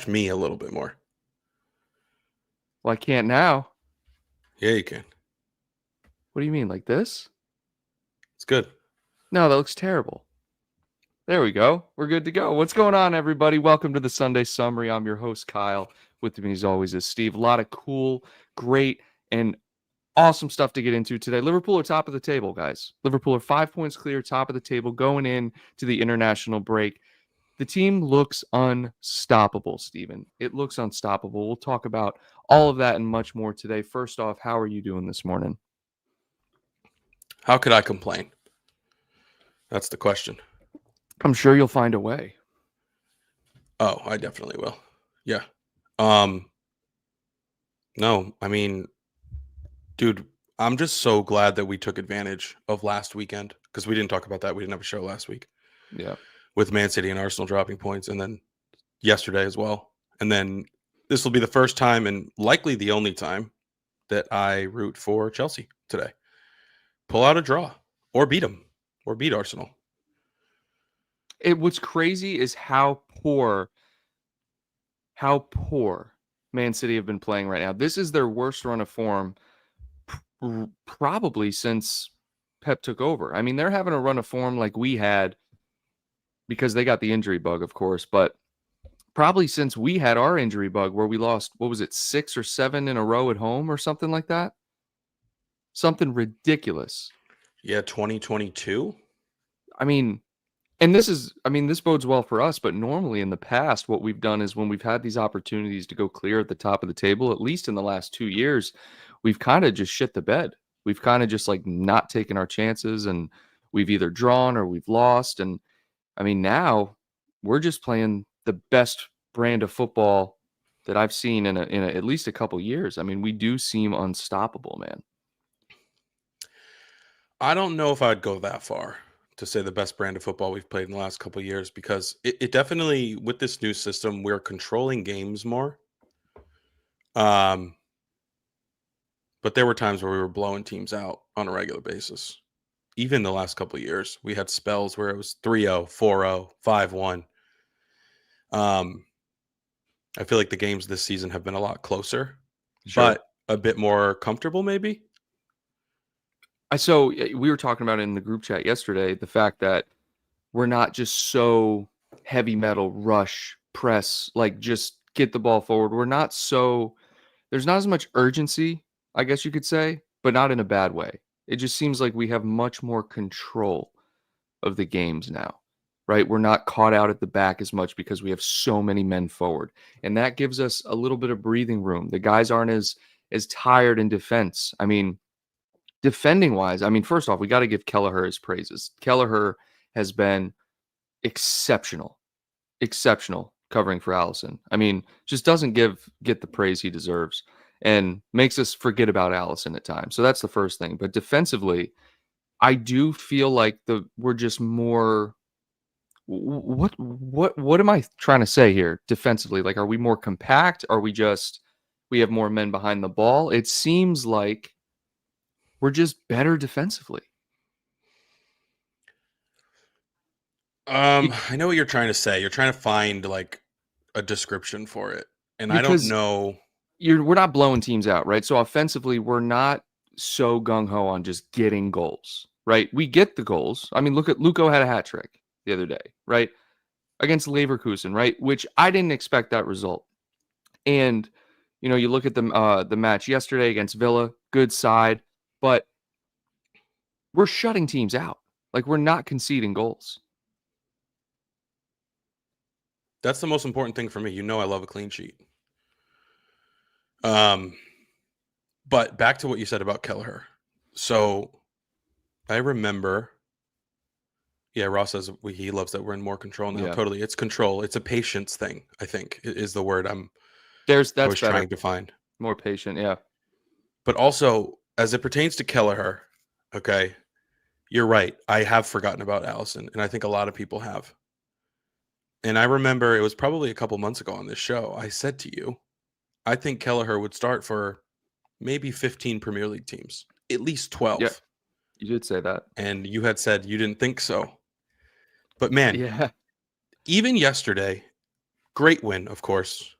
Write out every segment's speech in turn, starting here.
me a little bit more. Well, I can't now. Yeah, you can. What do you mean, like this? It's good. No, that looks terrible. There we go. We're good to go. What's going on, everybody? Welcome to the Sunday Summary. I'm your host, Kyle. With me, as always, is Steve. A lot of cool, great, and awesome stuff to get into today. Liverpool are top of the table, guys. Liverpool are 5 points clear, top of the table, going in to the international break. The team looks unstoppable, Steven. It looks unstoppable. We'll talk about all of that and much more today. First off, how are you doing this morning? How could I complain? That's the question. I'm sure you'll find a way. Oh, I definitely will. Yeah. Um no, I mean, dude, I'm just so glad that we took advantage of last weekend because we didn't talk about that. We didn't have a show last week Yeah. with Man City and Arsenal dropping points and then yesterday as well. And then this will be the first time and likely the only time that I root for Chelsea today. Pull out a draw or beat them or beat Arsenal. What's crazy is how poor Man City have been playing right now. This is their worst run of form probably since Pep took over. I mean, they're having a run of form like we had because they got the injury bug, of course, but probably since we had our injury bug where we lost, what was it, 6 or 7 in a row at home or something like that? Something ridiculous. Yeah, 2022. I mean, this bodes well for us, but normally in the past, what we've done is when we've had these opportunities to go clear at the top of the table, at least in the last 2 years, we've kind of just shit the bed. We've kind of just like not taken our chances and we've either drawn or we've lost. And I mean, now we're just playing the best brand of football that I've seen in at least a couple years. I mean, we do seem unstoppable, man. I don't know if I'd go that far to say the best brand of football we've played in the last couple of years because it definitely, with this new system, we're controlling games more. Um, but there were times where we were blowing teams out on a regular basis. Even the last couple of years, we had spells where it was 3-0, 4-0, 5-1. Um, I feel like the games this season have been a lot closer, Sure. but a bit more comfortable, maybe. So we were talking about it in the group chat yesterday, the fact that we're not just so heavy metal rush press, like just get the ball forward. There's not as much urgency, I guess you could say, but not in a bad way. It just seems like we have much more control of the games now, right? We're not caught out at the back as much because we have so many men forward. And that gives us a little bit of breathing room. The guys aren't as tired in defense. I mean, defending wise, I mean, first off, we got to give Kelleher his praises. Kelleher has been exceptional, exceptional covering for Allison. I mean, just doesn't get the praise he deserves and makes us forget about Allison at times. So that's the first thing. But defensively, I do feel like we're just more. What am I trying to say here defensively? Like, are we more compact? Are we have more men behind the ball? It seems like we're just better defensively. I know what you're trying to say. You're trying to find like a description for it, and I don't Because know. we're not blowing teams out, right? So offensively, we're not so gung ho on just getting goals, right? We get the goals. I mean, look at Luco had a hat trick the other day, right? Against Leverkusen, right? Which I didn't expect that result. And you look at the match yesterday against Villa, good side, but we're shutting teams out. Like we're not conceding goals. That's the most important thing for me. I love a clean sheet. Um, but back to what you said about Kelleher. So I remember. Yeah, Ross says he loves that we're in more control now. Yeah, Totally, it's control. It's a patience thing. I think is the word I that's was better, trying to find. more patient. Yeah, But also, as it pertains to Kelleher, okay, you're right. I have forgotten about Allison, and I think a lot of people have. And I remember it was probably a couple months ago on this show. I said to you, I think Kelleher would start for maybe 15 Premier League teams, at least yeah, 12. you did say that. And you had said you didn't think so. But man, Yeah, even yesterday, Great win, of course.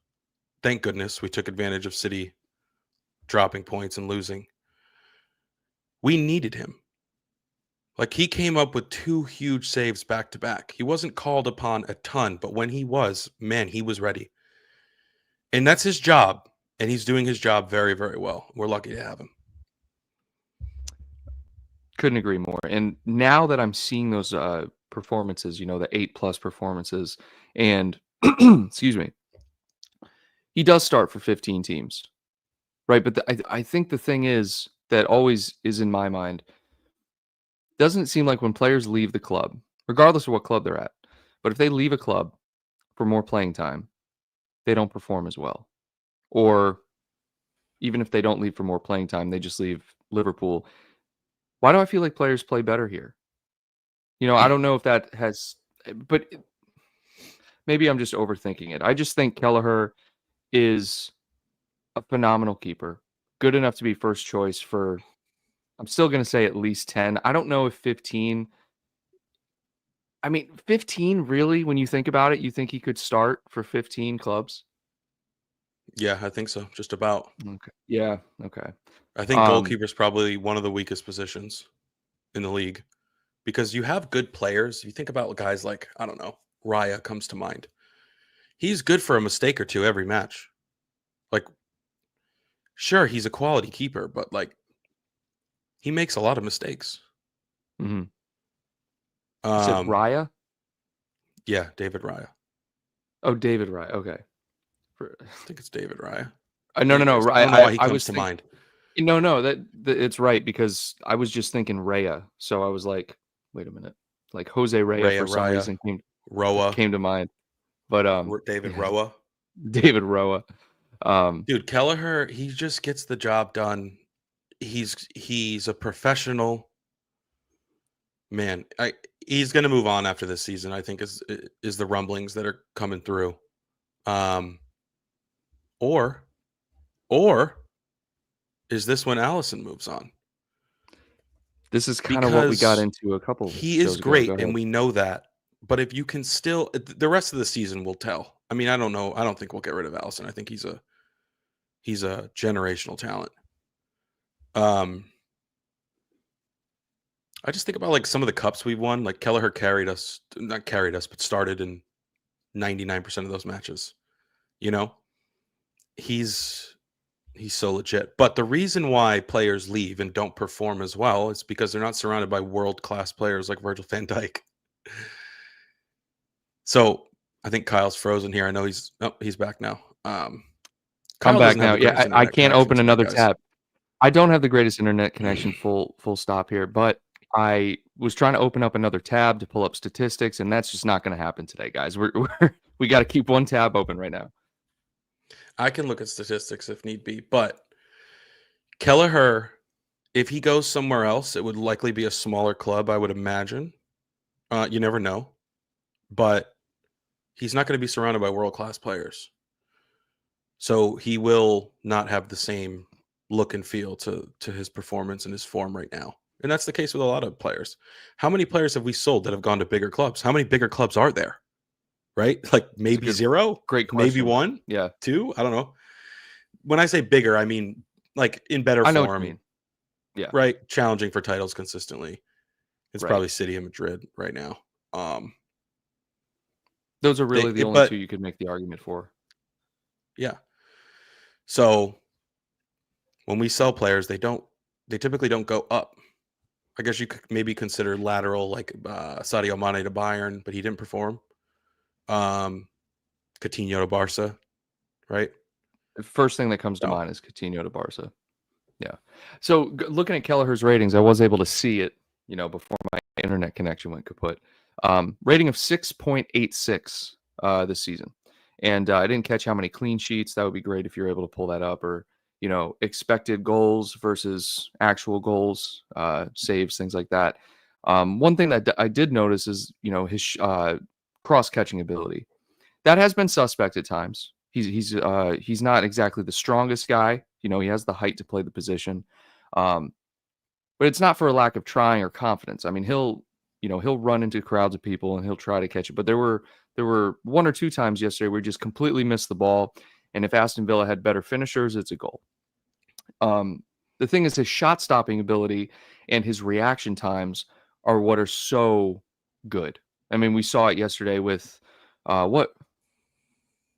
Thank goodness we took advantage of City dropping points and losing. We needed him. Like, he came up with 2 huge saves back to back. He wasn't called upon a ton, but when he was, man, he was ready. And that's his job, and he's doing his job very, very well. We're lucky to have him. Couldn't agree more. And now that I'm seeing those performances, the 8+ performances, and excuse me, he does start for 15 teams, right? But I think the thing is that always is in my mind, doesn't it seem like when players leave the club, regardless of what club they're at, but if they leave a club for more playing time, they don't perform as well. Or even if they don't leave for more playing time, they just leave Liverpool. Why do I feel like players play better here? I don't know if that has, but maybe I'm just overthinking it. I just think Kelleher is a phenomenal keeper, good enough to be first choice for, I'm still going to say at least 10. I don't know if 15. I mean, 15, really, when you think about it, you think he could start for 15 clubs? Yeah, I think so. Just about. Okay. Yeah. Okay. I think goalkeeper is probably one of the weakest positions in the league because you have good players. You think about guys like, I don't know, Raya comes to mind. He's good for a mistake or two every match. Like, sure, he's a quality keeper, but like, he makes a lot of mistakes. Mm-hmm. You said Raya? Yeah, David Raya. Oh, David Raya. Okay. I think it's David Raya. No. I don't know why he comes to mind. No, that it's right because I was just thinking Raya. So I was like, wait a minute. Like Jose Raya for some reason came to mind. But David Roa. David Roa. Dude, Kelleher, he just gets the job done. He's a professional. Man, he's going to move on after this season, I think is the rumblings that are coming through. Or is this when Allison moves on? This is kind of what we got into a couple. He is great, and we know that. But if you can still, the rest of the season will tell. I mean, I don't know. I don't think we'll get rid of Allison. I think he's a generational talent. I just think about like some of the cups we've won. Like Kelleher not carried us, but started in 99% of those matches. He's so legit. But the reason why players leave and don't perform as well is because they're not surrounded by world-class players like Virgil van Dijk. So I think Kyle's frozen here. I know he's back now. I'm back now. Yeah, I can't open another tab. I don't have the greatest internet connection, full stop here, but I was trying to open up another tab to pull up statistics, and that's just not going to happen today, guys. We got to keep one tab open right now. I can look at statistics if need be, but Kelleher, if he goes somewhere else, it would likely be a smaller club, I would imagine. You never know, but he's not going to be surrounded by world-class players. So he will not have the same look and feel to his performance and his form right now. And that's the case with a lot of players. How many players have we sold that have gone to bigger clubs? How many bigger clubs are there? Right? Like maybe zero? Great question. Maybe one? Yeah. Two? I don't know. When I say bigger, I mean like in better form. I know what you mean. Yeah. Right? Challenging for titles consistently. It's probably City and Madrid right now. Those are really the only two you could make the argument for. Yeah. So when we sell players, they typically don't go up. I guess you could maybe consider lateral like Sadio Mane to Bayern, but he didn't perform. Coutinho to Barca, right? The first thing that comes to mind is Coutinho to Barca. Yeah. So looking at Kelleher's ratings, I was able to see it, before my internet connection went kaput. Rating of 6.86 this season. And I didn't catch how many clean sheets. That would be great if you're able to pull that up, or expected goals versus actual goals, saves, things like that. One thing that I did notice is, his cross-catching ability. That has been suspect at times. He's not exactly the strongest guy. He has the height to play the position. But it's not for a lack of trying or confidence. I mean, he'll he'll run into crowds of people and he'll try to catch it. But there were one or two times yesterday where he just completely missed the ball. And if Aston Villa had better finishers, it's a goal. The thing is, his shot stopping ability and his reaction times are what are so good. I mean, we saw it yesterday with what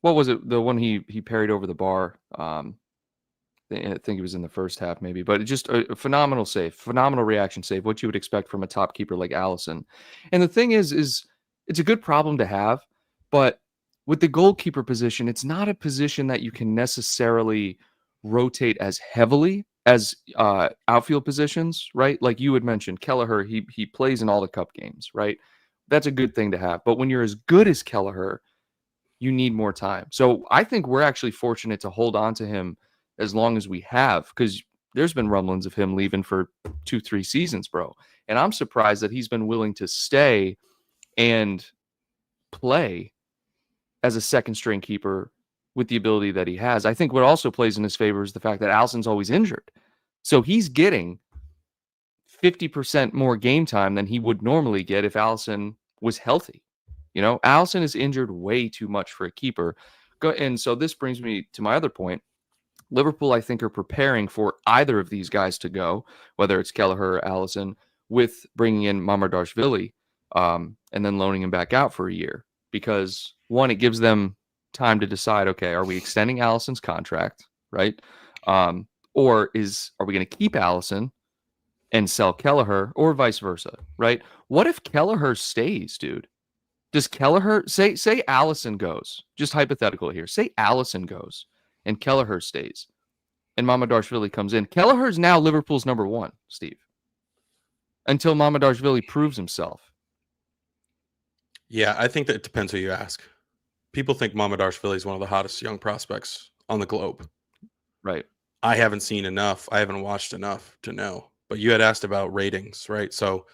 was it? The one he parried over the bar. I think it was in the first half, maybe, but just a phenomenal save, phenomenal reaction save. What you would expect from a top keeper like Allison. And the thing is it's a good problem to have, but with the goalkeeper position, it's not a position that you can necessarily rotate as heavily as outfield positions, right? Like you had mentioned, Kelleher, he plays in all the cup games, right? That's a good thing to have. But when you're as good as Kelleher, you need more time. So I think we're actually fortunate to hold on to him as long as we have, because there's been rumblings of him leaving for 2-3 seasons, bro. And I'm surprised that he's been willing to stay and play as a second string keeper with the ability that he has. I think what also plays in his favor is the fact that Allison's always injured. So he's getting 50% more game time than he would normally get if Allison was healthy. Allison is injured way too much for a keeper. And so this brings me to my other point. Liverpool, I think, are preparing for either of these guys to go, whether it's Kelleher or Allison, with bringing in Mamardashvili and then loaning him back out for a year. Because, one, it gives them time to decide, okay, are we extending Allison's contract, right? Or are we going to keep Allison and sell Kelleher, or vice versa, right? What if Kelleher stays, dude? Does Kelleher, say Allison goes, just hypothetical here, say Allison goes, and Kelleher stays, and Mamardashvili comes in. Kelleher is now Liverpool's number one, Steve, until Mamardashvili proves himself. Yeah, I think that it depends who you ask. People think Mamardashvili is one of the hottest young prospects on the globe. Right. I haven't seen enough. I haven't watched enough to know. But you had asked about ratings, right? So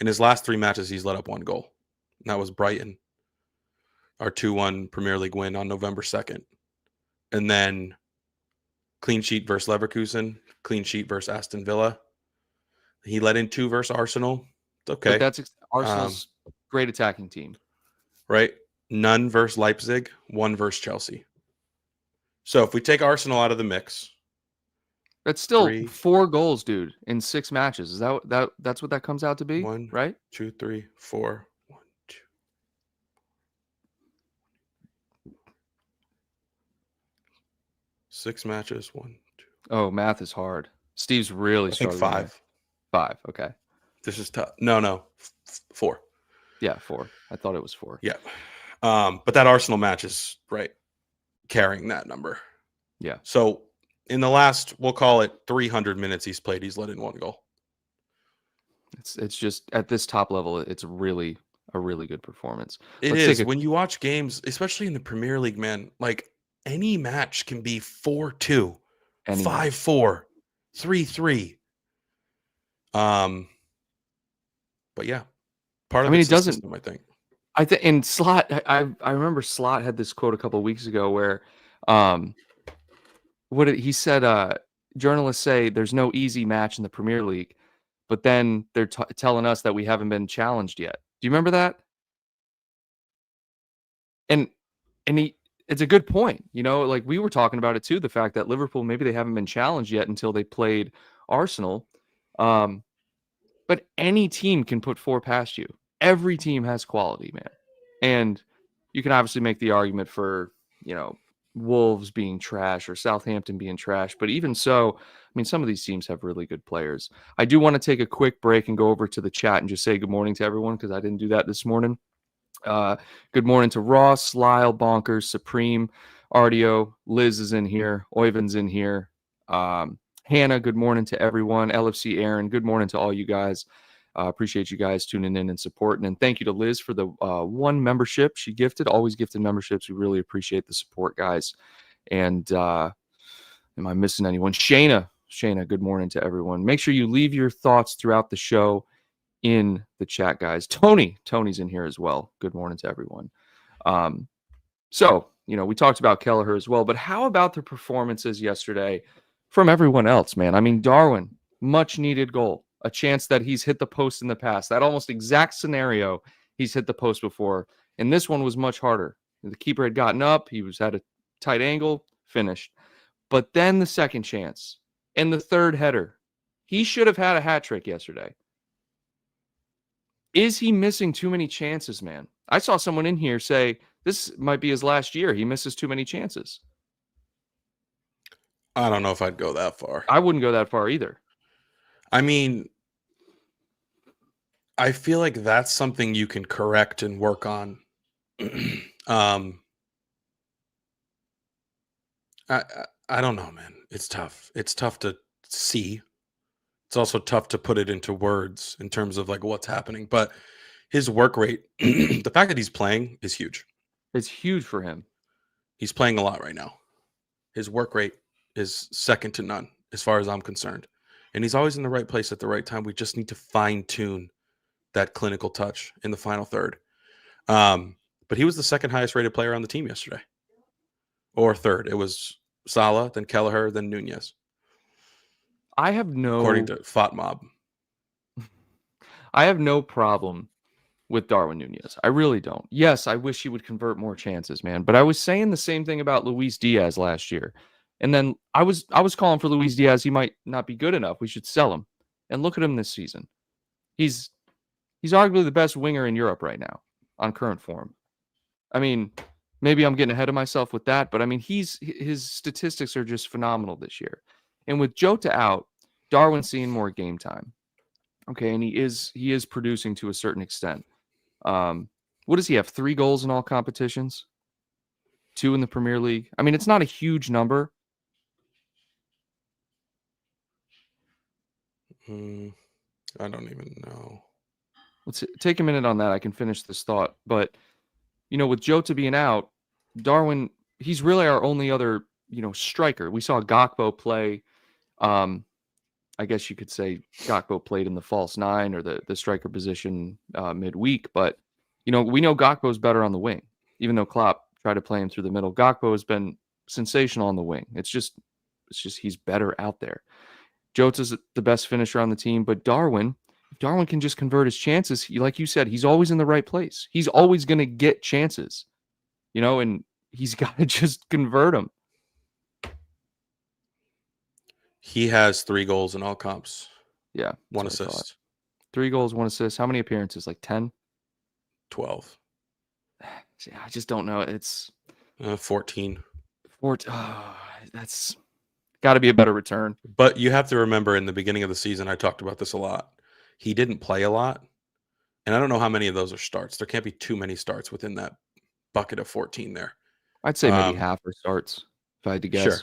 in his last 3 matches, he's let up 1 goal. And that was Brighton, our 2-1 Premier League win on November 2nd. And then clean sheet versus Leverkusen, clean sheet versus Aston Villa. He let in 2 versus Arsenal. It's okay. But that's Arsenal's great attacking team. Right? None versus Leipzig, 1 versus Chelsea. So if we take Arsenal out of the mix, that's still 4 goals, dude, in 6 matches. Is that's what that comes out to be? 1, right? 2, 3, 4. 1, 2. 6 matches. 1, 2. Oh, math is hard. Steve's really struggling. 5. 5. Okay. This is tough. No. 4. Yeah, 4. I thought it was 4. Yeah. But that Arsenal match is right carrying that number. Yeah. So in the last, we'll call it 300 minutes he's played, he's let in 1 goal. It's just at this top level, it's really a really good performance. It is. When you watch games, especially in the Premier League, man, like any match can be 4-2, 5-4, 3-3. But yeah, part of it doesn't. System, I think. And Slot, I remember Slot had this quote a couple of weeks ago where, he said, journalists say there's no easy match in the Premier League, but then they're telling us that we haven't been challenged yet. Do you remember that? And it's a good point. Like we were talking about it too, the fact that Liverpool, maybe they haven't been challenged yet until they played Arsenal. But any team can put 4 past you. Every team has quality, man. And you can obviously make the argument for, Wolves being trash or Southampton being trash. But even so, I mean, some of these teams have really good players. I do want to take a quick break and go over to the chat and just say good morning to everyone because I didn't do that this morning. Good morning to Ross, Lyle, Bonkers, Supreme, Ardio, Liz is in here, Oyvin's in here. Hannah, good morning to everyone. LFC Aaron, good morning to all you guys. Appreciate you guys tuning in and supporting. And thank you to Liz for the 1 membership she gifted. Always gifted memberships. We really appreciate the support, guys. And am I missing anyone? Shayna, good morning to everyone. Make sure you leave your thoughts throughout the show in the chat, guys. Tony's in here as well. Good morning to everyone. So, we talked about Kelleher as well, but how about the performances yesterday from everyone else, man? I mean, Darwin, much needed goal. a chance that he's hit the post in the past. That almost exact scenario, he's hit the post before. And this one was much harder. The keeper had gotten up. He was at a tight angle, finished. But then the second chance and the third header. He should have had a hat trick yesterday. Is he missing too many chances, man? I saw someone in here say this might be his last year. He misses too many chances. I don't know if I'd go that far. I wouldn't go that far either. I mean, I feel like that's something you can correct and work on. I don't know, man. It's tough. It's tough to see. It's also tough to put it into words in terms of like what's happening. But his work rate, the fact that he's playing is huge. It's huge for him. He's playing a lot right now. His work rate is second to none as far as I'm concerned. And he's always in the right place at the right time. We just need to fine tune that clinical touch in the final third. But he was the second highest rated player on the team yesterday. Or third. It was Salah, then Kelleher, then Nunez. I have no, according to FOTMob. I have no problem with Darwin Nunez. I really don't. Yes, I wish he would convert more chances, man. But I was saying the same thing about Luis Diaz last year. And then I was calling for Luis Diaz. He might not be good enough. We should sell him. And look at him this season. He's arguably the best winger in Europe right now on current form. I mean, maybe I'm getting ahead of myself with that, but I mean, his statistics are just phenomenal this year. And with Jota out, Darwin's seeing more game time. Okay, and he is producing to a certain extent. What does he have? 3 goals in all competitions? 2 in the Premier League. I mean, it's not a huge number. I don't even know. Let's take a minute on that. I can finish this thought. But, you know, with Jota being out, Darwin, he's really our only other, striker. We saw Gakpo play. I guess you could say Gakpo played in the false 9 or the striker position midweek. But, we know Gakpo's better on the wing, even though Klopp tried to play him through the middle. Gakpo has been sensational on the wing. It's just he's better out there. Jota's the best finisher on the team, but if Darwin can just convert his chances, like you said, he's always in the right place. He's always going to get chances, and he's got to just convert them. He has 3 goals in all comps. Yeah. 1 assist. 3 goals, 1 assist. How many appearances? Like 10? 12. Yeah, I just don't know. It's 14. 14. That's got to be a better return. But you have to remember, in the beginning of the season, I talked about this a lot. He didn't play a lot. And I don't know how many of those are starts. There can't be too many starts within that bucket of 14 there. I'd say maybe half are starts, if I had to guess. Sure.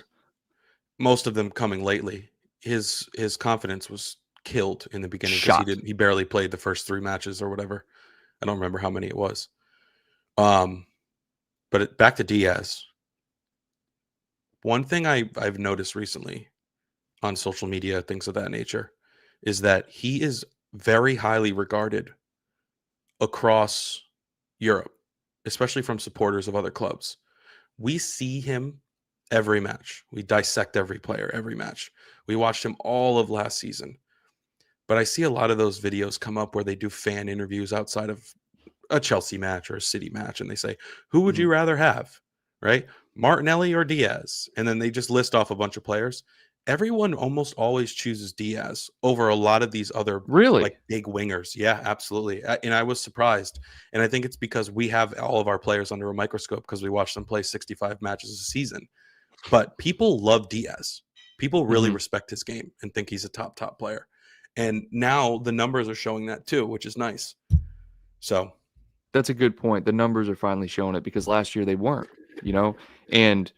Most of them coming lately. His confidence was killed in the beginning because he barely played the first 3 matches or whatever. I don't remember how many it was. But back to Diaz. One thing I've noticed recently on social media, things of that nature, is that he is very highly regarded across Europe, especially from supporters of other clubs. We see him every match. We dissect every player every match. We watched him all of last season. But I see a lot of those videos come up where they do fan interviews outside of a Chelsea match or a City match, and they say, who would you rather have, right? Martinelli or Diaz? And then they just list off a bunch of players. Everyone almost always chooses Diaz over a lot of these other like big wingers. Yeah, absolutely. And I was surprised. And I think it's because we have all of our players under a microscope because we watch them play 65 matches a season. But people love Diaz. People really respect his game and think he's a top player. And now the numbers are showing that too, which is nice. So that's a good point. The numbers are finally showing it because last year they weren't, and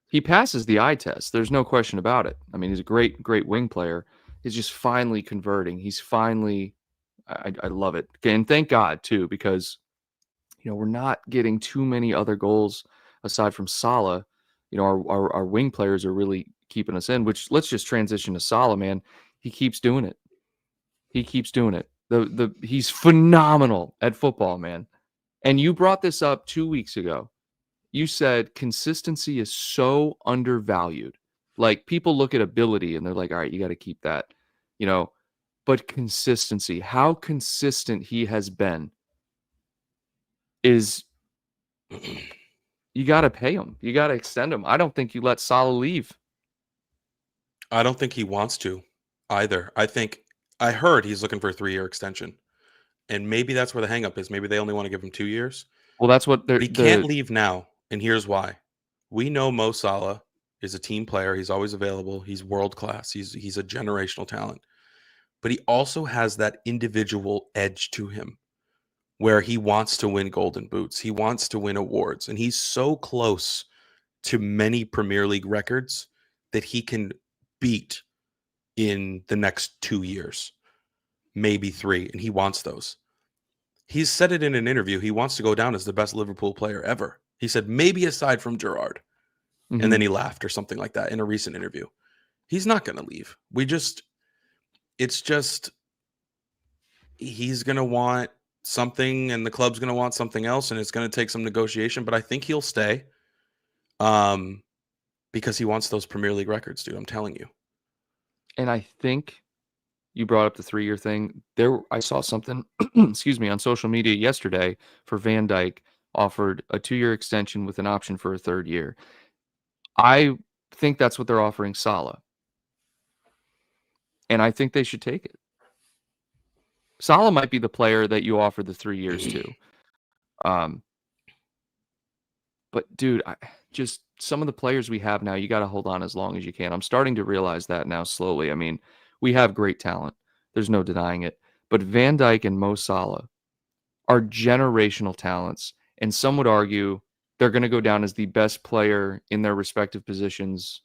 he passes the eye test. There's no question about it. I mean, he's a great wing player. He's just finally converting. He's finally, I love it. And thank God too, because, we're not getting too many other goals aside from Salah. Our wing players are really keeping us in, which let's just transition to Salah, man. He keeps doing it. He's phenomenal at football, man. And you brought this up 2 weeks ago. You said consistency is so undervalued. Like, people look at ability and they're like, all right, you got to keep that. but consistency, how consistent he has been is you got to pay him. You got to extend him. I don't think you let Salah leave. I don't think he wants to either. I heard he's looking for a 3-year extension. And maybe that's where the hangup is. Maybe they only want to give him 2 years. Well, that's what But he can't leave now. And here's why. We know Mo Salah is a team player. He's always available. He's world class. He's a generational talent. But he also has that individual edge to him where he wants to win golden boots. He wants to win awards. And he's so close to many Premier League records that he can beat in the next 2 years, maybe 3. And he wants those. He's said it in an interview. He wants to go down as the best Liverpool player ever. He said, maybe aside from Gerrard. Mhm. And then he laughed or something like that in a recent interview. He's not going to leave. It's just, he's going to want something and the club's going to want something else. And it's going to take some negotiation, but I think he'll stay because he wants those Premier League records, dude. I'm telling you. And I think you brought up the 3-year thing. I saw something, excuse me, on social media yesterday for Van Dijk offered a 2-year extension with an option for a 3rd year. I think that's what they're offering Salah. And I think they should take it. Salah might be the player that you offer the 3 years to. But dude, just some of the players we have now, you got to hold on as long as you can. I'm starting to realize that now slowly. I mean, we have great talent. There's no denying it. But Van Dijk and Mo Salah are generational talents. And some would argue they're going to go down as the best player in their respective positions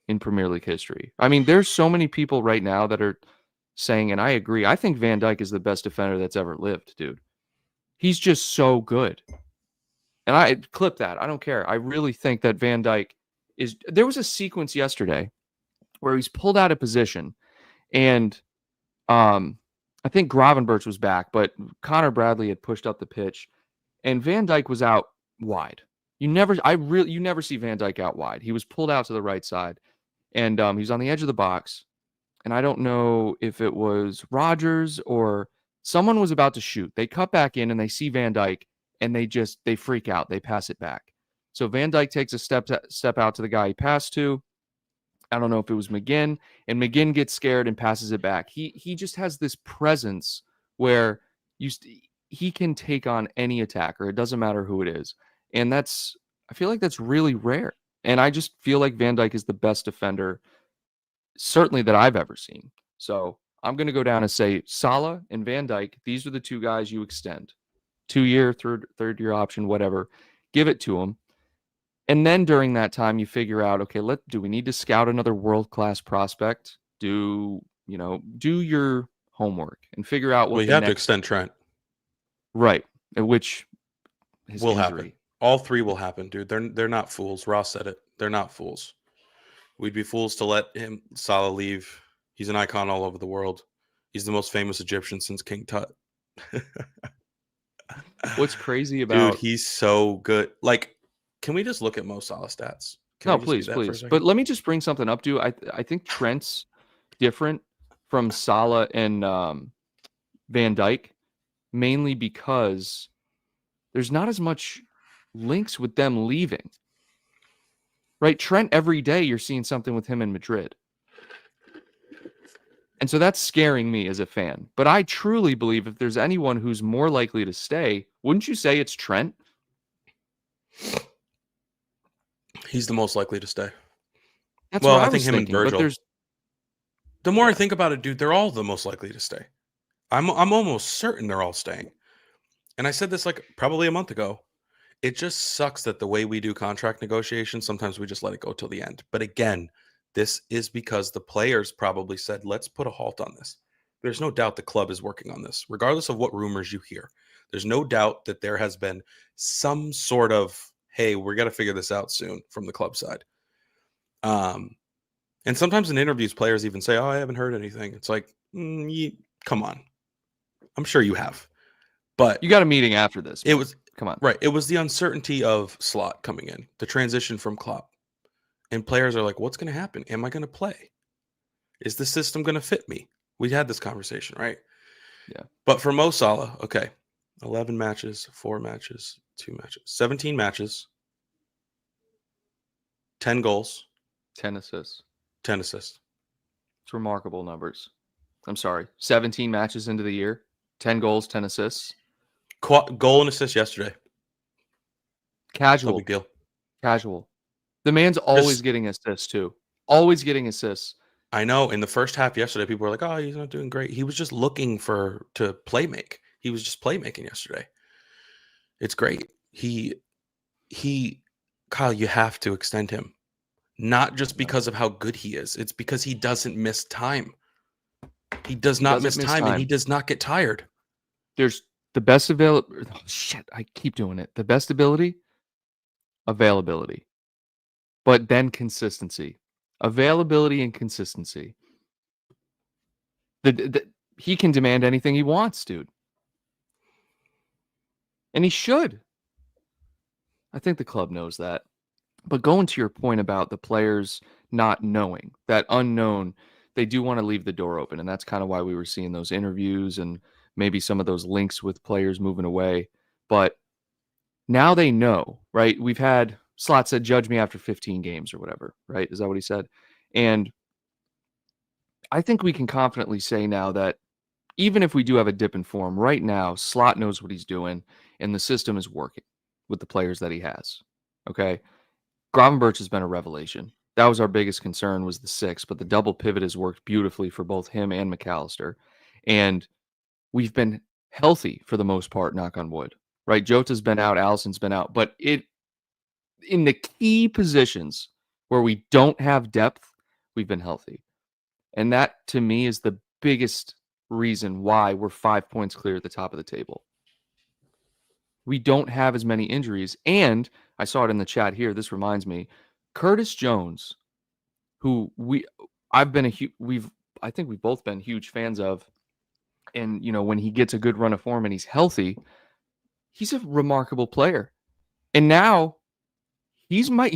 in Premier League history. I mean, there's so many people right now that are saying, and I agree, I think Van Dijk is the best defender that's ever lived, dude. He's just so good. And I clip that. I don't care. I really think that Van Dijk is... There was a sequence yesterday where he's pulled out of position and I think Gravenberch was back, but Connor Bradley had pushed up the pitch and Van Dijk was out wide. You never see Van Dijk out wide. He was pulled out to the right side and he was on the edge of the box. And I don't know if it was Rodgers or someone was about to shoot. They cut back in and they see Van Dijk and they freak out. They pass it back. So Van Dijk takes a step out to the guy he passed to. I don't know if it was McGinn, and McGinn gets scared and passes it back. He just has this presence where he can take on any attacker. It doesn't matter who it is. And I feel like that's really rare. And I just feel like Van Dijk is the best defender certainly that I've ever seen. So I'm going to go down and say Salah and Van Dijk, these are the 2 guys you extend. 2-year, third year option, whatever. Give it to them. And then during that time, you figure out, okay, do we need to scout another world-class prospect? Do your homework and figure out what Well, you have to extend Trent. Right. Which will happen. All 3 will happen, dude. They're not fools. Ross said it. They're not fools. We'd be fools to let Salah leave. He's an icon all over the world. He's the most famous Egyptian since King Tut. What's crazy about... Dude, he's so good. Like, can we just look at Mo Salah stats? No, please. But let me just bring something up, dude. I think Trent's different from Salah and Van Dijk, mainly because there's not as much links with them leaving. Right? Trent, every day you're seeing something with him in Madrid. And so that's scaring me as a fan. But I truly believe if there's anyone who's more likely to stay, wouldn't you say it's Trent? He's the most likely to stay. That's what I think him thinking, and Virgil. The more I think about it, dude, they're all the most likely to stay. I'm almost certain they're all staying. And I said this like probably a month ago. It just sucks that the way we do contract negotiations, sometimes we just let it go till the end. But again, this is because the players probably said, let's put a halt on this. There's no doubt the club is working on this, regardless of what rumors you hear. There's no doubt that there has been some sort of, hey, we're going to figure this out soon from the club side. And sometimes in interviews, players even say, oh, I haven't heard anything. It's like, come on. I'm sure you have. But you got a meeting after this. It was, come on. Right. It was the uncertainty of Slot coming in, the transition from Klopp. And players are like, what's going to happen? Am I going to play? Is the system going to fit me? We had this conversation, right? Yeah. But for Mo Salah, okay, 11 matches, 4 matches, 2 matches, 17 matches, 10 goals, 10 assists. 10 assists. It's remarkable numbers. I'm sorry. 17 matches into the year, 10 goals, 10 assists. Goal and assist yesterday. No Casual. big deal. Casual. The man's always getting assists too. Always getting assists. I know. In the first half yesterday, people were like, "Oh, he's not doing great." He was just looking to play make. He was just playmaking yesterday. It's great. He, Kyle, you have to extend him, not just because of how good he is. It's because he doesn't miss time. He does not miss time, and he does not get tired. There's the best availability. Oh, shit, I keep doing it. The best ability, availability, but then consistency. Availability and consistency. He can demand anything he wants, dude. And he should. I think the club knows that. But going to your point about the players not knowing, that unknown, they do want to leave the door open. And that's kind of why we were seeing those interviews and maybe some of those links with players moving away. But now they know, right? We've had Slot said, judge me after 15 games or whatever, right? Is that what he said? And I think we can confidently say now that even if we do have a dip in form, right now, Slot knows what he's doing and the system is working with the players that he has. Okay. Gravenberch has been a revelation. That was our biggest concern, was the 6, but the double pivot has worked beautifully for both him and McAllister. And we've been healthy for the most part, knock on wood, right? Jota's been out, Allison's been out, but in the key positions where we don't have depth, we've been healthy. And that, to me, is the biggest reason why we're 5 points clear at the top of the table. We don't have as many injuries. And I saw it in the chat here. This reminds me, Curtis Jones, who I think we've both been huge fans of. And, when he gets a good run of form and he's healthy, he's a remarkable player. And now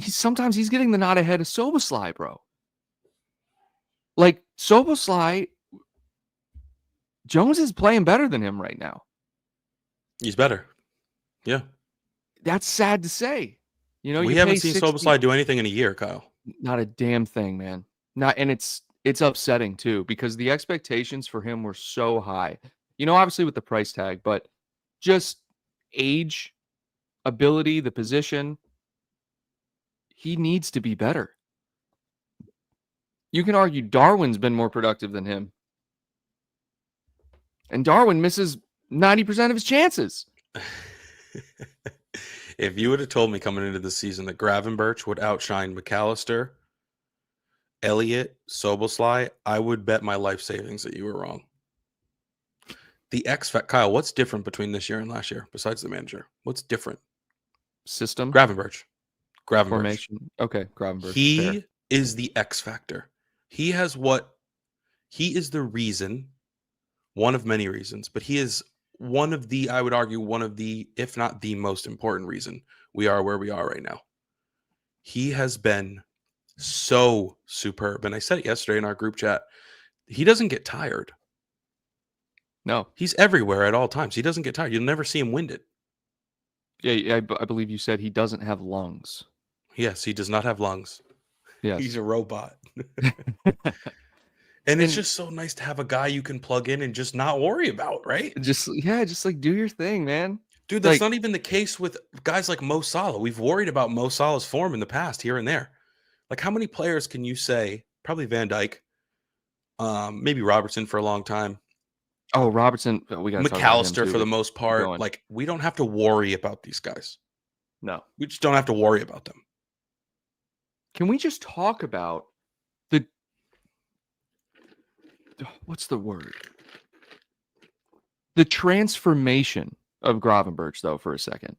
sometimes he's getting the nod ahead of Szoboszlai, bro. Like, Szoboszlai, Jones is playing better than him right now. He's better. Yeah. That's sad to say. We haven't seen Szoboszlai do anything in a year, Kyle. Not a damn thing, man. And it's upsetting too, because the expectations for him were so high. Obviously with the price tag, but just age, ability, the position, he needs to be better. You can argue Darwin's been more productive than him. And Darwin misses 90% of his chances. If you would have told me coming into the season that Gravenberch would outshine McAllister, Elliott, Szoboszlai, I would bet my life savings that you were wrong. The Kyle, what's different between this year and last year besides the manager? What's different? System? Gravenberch. Formation. Okay, Gravenberch. He is the X factor. He is the reason, one of many reasons, but he is I would argue, if not the most important reason we are where we are right now. He has been so superb. And I said it yesterday in our group chat. He doesn't get tired. No. He's everywhere at all times. He doesn't get tired. You'll never see him winded. Yeah, I believe you said he doesn't have lungs. Yes, he does not have lungs. Yes. He's a robot. And it's just so nice to have a guy you can plug in and just not worry about, right? Just like do your thing, man. Dude, that's not even the case with guys like Mo Salah. We've worried about Mo Salah's form in the past, here and there. Like, how many players can you say? Probably Van Dijk, maybe Robertson for a long time. Oh, Robertson. We got McAllister for the most part. Like, we don't have to worry about these guys. No, we just don't have to worry about them. Can we just talk about what's the word? The transformation of Gravenberch, though, for a second.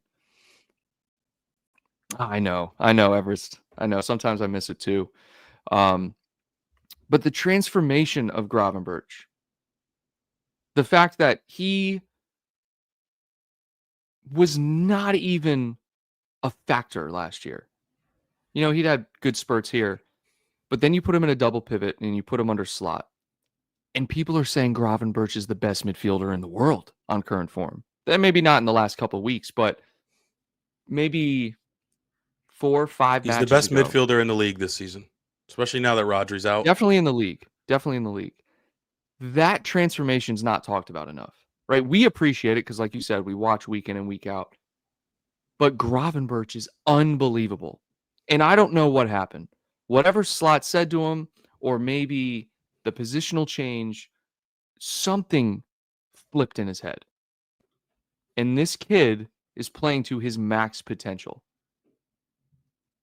I know, Everest. I know. Sometimes I miss it too. But the transformation of Gravenberch, the fact that he was not even a factor last year. He'd had good spurts here, but then you put him in a double pivot and you put him under Slot. And people are saying Gravenberch is the best midfielder in the world on current form. And maybe not in the last couple of weeks, but maybe 4-5 He's the matches best ago. midfielder in the league this season, especially now that Rodri's out. Definitely in the league. Definitely in the league. That transformation's not talked about enough, right? We appreciate it because, like you said, we watch week in and week out. But Gravenberch is unbelievable. And I don't know what happened. Whatever Slot said to him, or maybe the positional change, something flipped in his head. And this kid is playing to his max potential.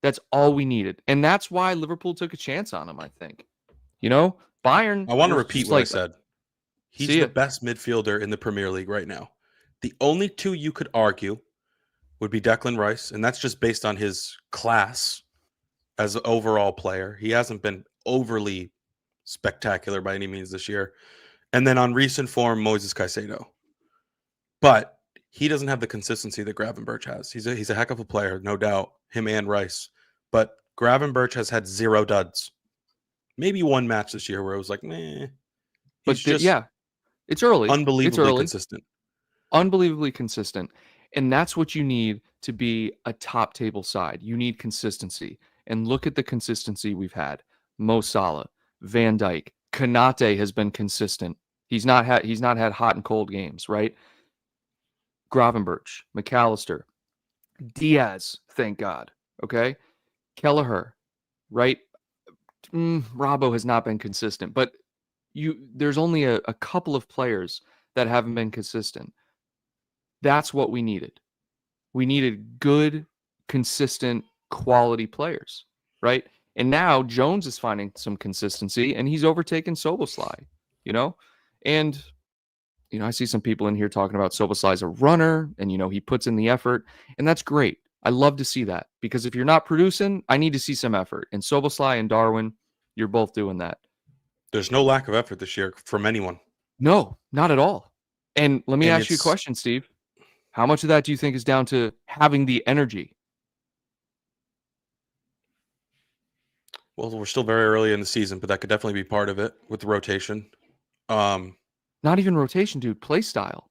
That's all we needed. And that's why Liverpool took a chance on him, I think. Bayern. I want to was repeat just what I like, said. He's see the it. best midfielder in the Premier League right now. The only two you could argue would be Declan Rice, and that's just based on his class as an overall player. He hasn't been overly spectacular by any means this year. And then on recent form, Moises Caicedo. But he doesn't have the consistency that Gravenberch has. He's a heck of a player, no doubt, him and Rice. But Gravenberch has had 0 duds. Maybe one match this year where it was like, meh. He's But yeah, it's early. unbelievably consistent. Unbelievably consistent. And that's what you need to be a top table side. You need consistency. And look at the consistency we've had. Mo Salah, Van Dijk, Konate has been consistent. He's not had hot and cold games, right? Gravenberch, McAllister, Diaz, thank God. Okay? Kelleher, right? Robbo has not been consistent, but there's only a couple of players that haven't been consistent. That's what we needed. We needed good, consistent, quality players, right? And now Jones is finding some consistency, and he's overtaken Szoboszlai, And, I see some people in here talking about Szoboszlai as a runner, and, he puts in the effort, and that's great. I love to see that, because if you're not producing, I need to see some effort. And Szoboszlai and Darwin, you're both doing that. There's no lack of effort this year from anyone. No, not at all. And let me ask you a question, Steve. How much of that do you think is down to having the energy? Well, we're still very early in the season, but that could definitely be part of it with the rotation. Not even rotation, dude. Play style.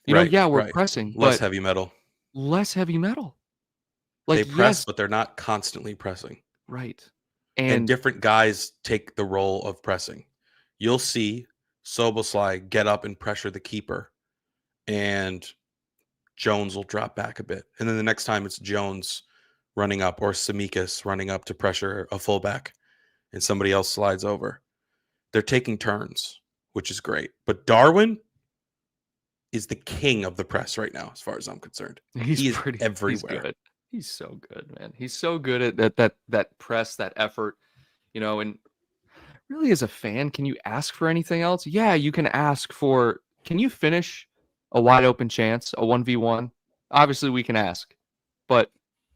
We're pressing. Less heavy metal. Less heavy metal. They press, but they're not constantly pressing. Right. And different guys take the role of pressing. You'll see Szoboszlai get up and pressure the keeper, and Jones will drop back a bit. And then the next time it's Jones running up, or Tsimikas running up to pressure a fullback, and somebody else slides over. They're taking turns, which is great. But Darwin is the king of the press right now, as far as I'm concerned. He is everywhere. He's so good, man. He's so good at that press, that effort, and really as a fan, can you ask for anything else? Yeah, you can ask for, can you finish a wide open chance, a 1v1? Obviously we can ask. But,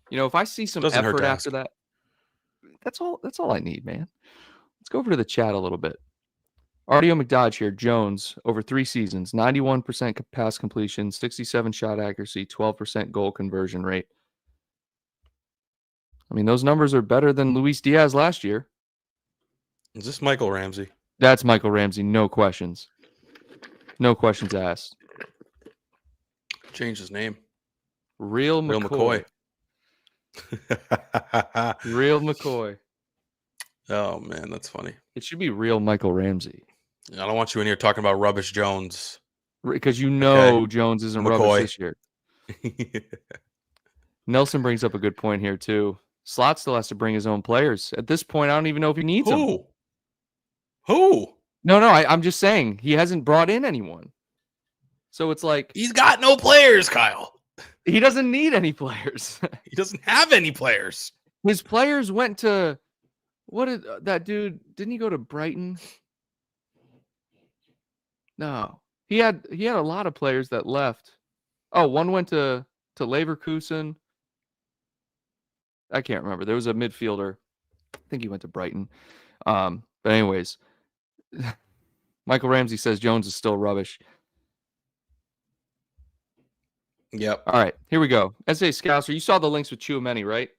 if I see some effort after that, that's all I need, man. Let's go over to the chat a little bit. RDO McDodge here, Jones, over 3 seasons, 91% pass completion, 67 shot accuracy, 12% goal conversion rate. I mean, those numbers are better than Luis Diaz last year. Is this Michael Ramsey? That's Michael Ramsey, no questions. No questions asked. Change his name. Real McCoy. Real McCoy. Oh, man, that's funny. It should be real Michael Ramsey. I don't want you in here talking about rubbish Jones. Because Jones isn't McCoy. rubbish this year. Nelson brings up a good point here, too. Slot still has to bring his own players. At this point, I don't even know if he needs them. Who? No, I'm just saying. He hasn't brought in anyone. So it's like... He's got no players, Kyle. He doesn't need any players. He doesn't have any players. His players went to... What did that dude... Didn't he go to Brighton? No. He had a lot of players that left. Oh, one went to Leverkusen. I can't remember. There was a midfielder. I think he went to Brighton. But anyways, Michael Ramsey says Jones is still rubbish. Yep. All right, here we go. SA Scouser, you saw the links with Tchouaméni, right?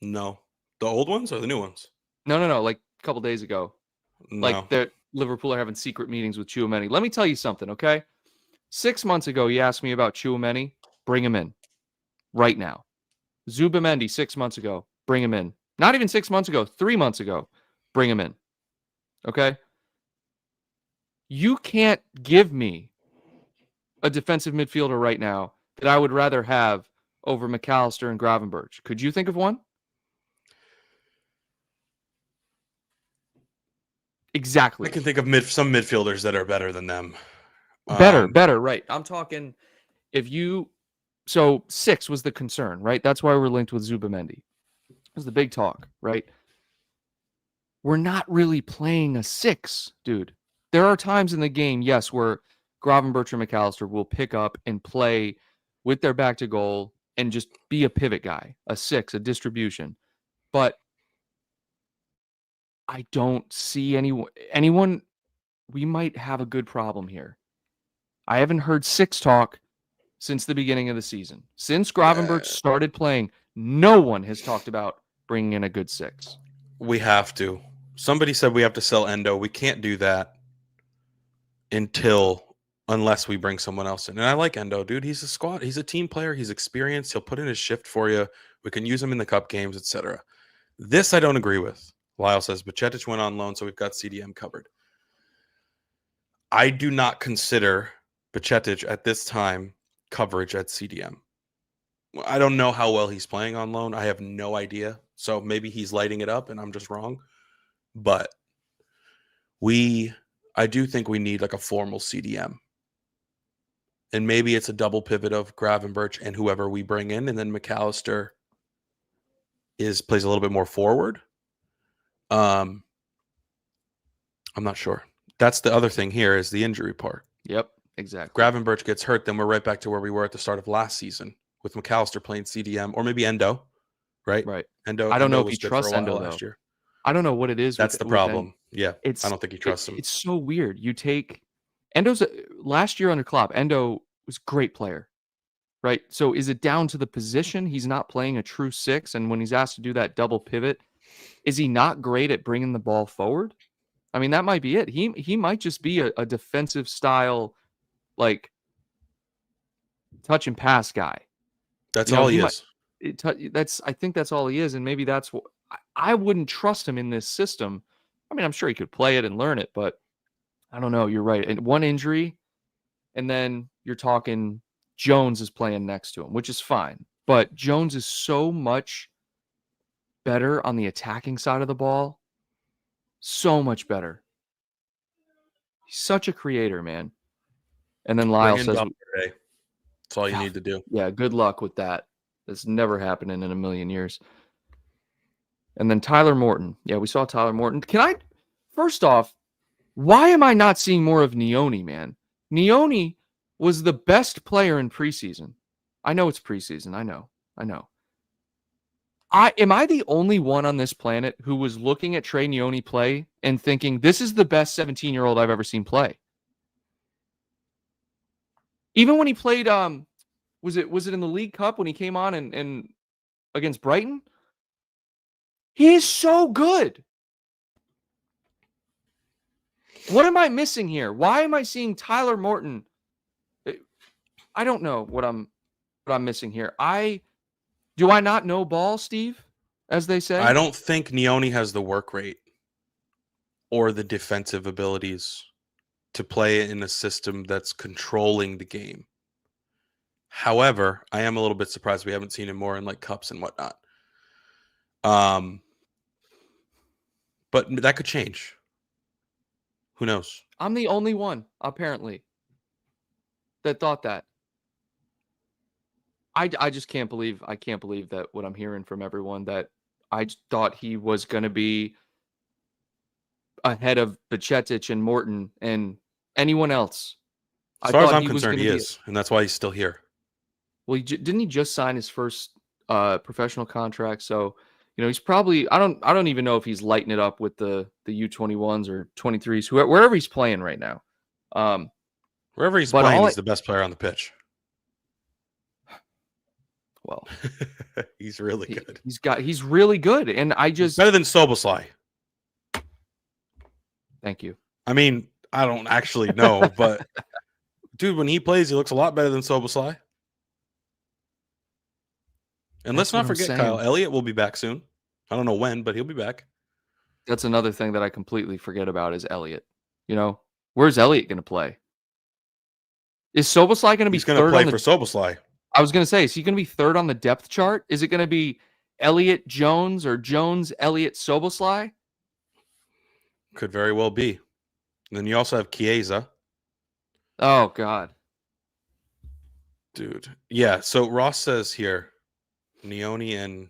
No. The old ones or the new ones? No, like a couple days ago. Like No. that Liverpool are having secret meetings with Tchouaméni. Let me tell you something, okay? 6 months ago, you asked me about Tchouaméni. Bring him in right now. Zubamendi 6 months ago. Bring him in. Not even 6 months ago. 3 months ago. Bring him in. Okay? You can't give me a defensive midfielder right now that I would rather have over McAllister and Gravenberch. Could you think of one? Exactly. I can think of some midfielders that are better than them. Better, right. I'm talking so 6 was the concern, right? That's why we're linked with Zubamendi. It was the big talk, right? We're not really playing a 6, dude. There are times in the game, yes, where Gravenberch or McAllister will pick up and play with their back to goal and just be a pivot guy, a 6, a distribution. But I don't see anyone. We might have a good problem here. I haven't heard 6 talk since the beginning of the season. Since Gravenberch started playing, no one has talked about bringing in a good 6. We have to. Somebody said we have to sell Endo. We can't do that unless we bring someone else in. And I like Endo, dude. He's a squad. He's a team player. He's experienced. He'll put in his shift for you. We can use him in the cup games, etc. This I don't agree with. Lyle says, Bajcetic went on loan, so we've got CDM covered. I do not consider Bajcetic at this time coverage at CDM. I don't know how well he's playing on loan. I have no idea. So maybe he's lighting it up and I'm just wrong. But I do think we need like a formal CDM. And maybe it's a double pivot of Gravenberch and whoever we bring in. And then McAllister plays a little bit more forward. I'm not sure. That's the other thing here is the injury part. Yep, exactly. Gravenberch gets hurt, then we're right back to where we were at the start of last season with McAllister playing CDM or maybe Endo, right? Right. Endo. I don't know if was he good trusts for a while Endo last though. year. I don't know what it is. That's the problem. Yeah, I don't think he trusts him. It's so weird. You take Endo's last year under Klopp. Endo was a great player, right? So is it down to the position? He's not playing a true 6, and when he's asked to do that double pivot, is he not great at bringing the ball forward? I mean, that might be it. He might just be a defensive style, like touch and pass guy. That's all he is. I think that's all he is, and maybe that's what I wouldn't trust him in this system. I mean, I'm sure he could play it and learn it, but I don't know. You're right. And one injury, and then you're talking Jones is playing next to him, which is fine. But Jones is so much better on the attacking side of the ball. So much better. He's such a creator, man. And then Lyle says, that's all you need to do. Yeah, good luck with that. That's never happening in a million years. And then Tyler Morton. Yeah, we saw Tyler Morton. First off, why am I not seeing more of Nioni, man? Nioni was the best player in preseason. I know it's preseason. I know. Am I the only one on this planet who was looking at Trey Nioni play and thinking, this is the best 17-year-old I've ever seen play? Even when he played, was it in the League Cup when he came on and against Brighton? He's so good. What am I missing here? Why am I seeing Tyler Morton? I don't know what I'm missing here. Do I not know ball, Steve? As they say? I don't think Nioni has the work rate or the defensive abilities to play in a system that's controlling the game. However, I am a little bit surprised we haven't seen him more in like cups and whatnot. But that could change. Who knows? I'm the only one, apparently, that thought that. I just can't believe that what I'm hearing from everyone, that I thought he was going to be ahead of Bajcetic and Morton and anyone else. As far as I'm concerned, he is, and that's why he's still here. Well, didn't he just sign his first professional contract? So, he's probably I don't even know if he's lighting it up with the U21s or 23s, wherever he's playing right now. Wherever he's playing, he's the best player on the pitch. Well, he's really good. He's really good, and he's better than Soboslai. Thank you. I mean, I don't actually know, but dude, when he plays, he looks a lot better than Szoboszlai. And let's That's what not I'm forget, saying. Kyle Elliott will be back soon. I don't know when, but he'll be back. That's another thing that I completely forget about is Elliott. You know, where's Elliott going to play? Is Szoboszlai going to be He's going to third play on for the? Szoboszlai. I was going to say, is he going to be third on the depth chart? Is it going to be Elliott Jones or Jones Elliott Szoboszlai? Could very well be. And then you also have Chiesa. Oh God, Dude. Yeah, so Ross says here, Neoni and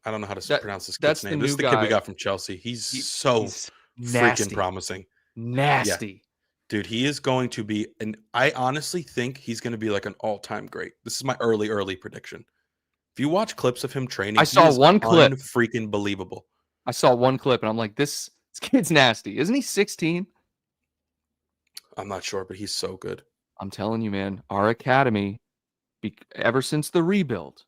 I don't know how to pronounce this kid's that's the name. This is new the kid we guy. got from Chelsea. He's so He's freaking nasty. promising. Nasty. Dude, he is going to be, and I honestly think he's going to be like an all-time great. This is my early prediction. If you watch clips of him training, I saw one clip. Freaking believable. I saw one clip, and I'm like, this kid's nasty. Isn't he 16? I'm not sure, but he's so good. I'm telling you, man, our academy, ever since the rebuild,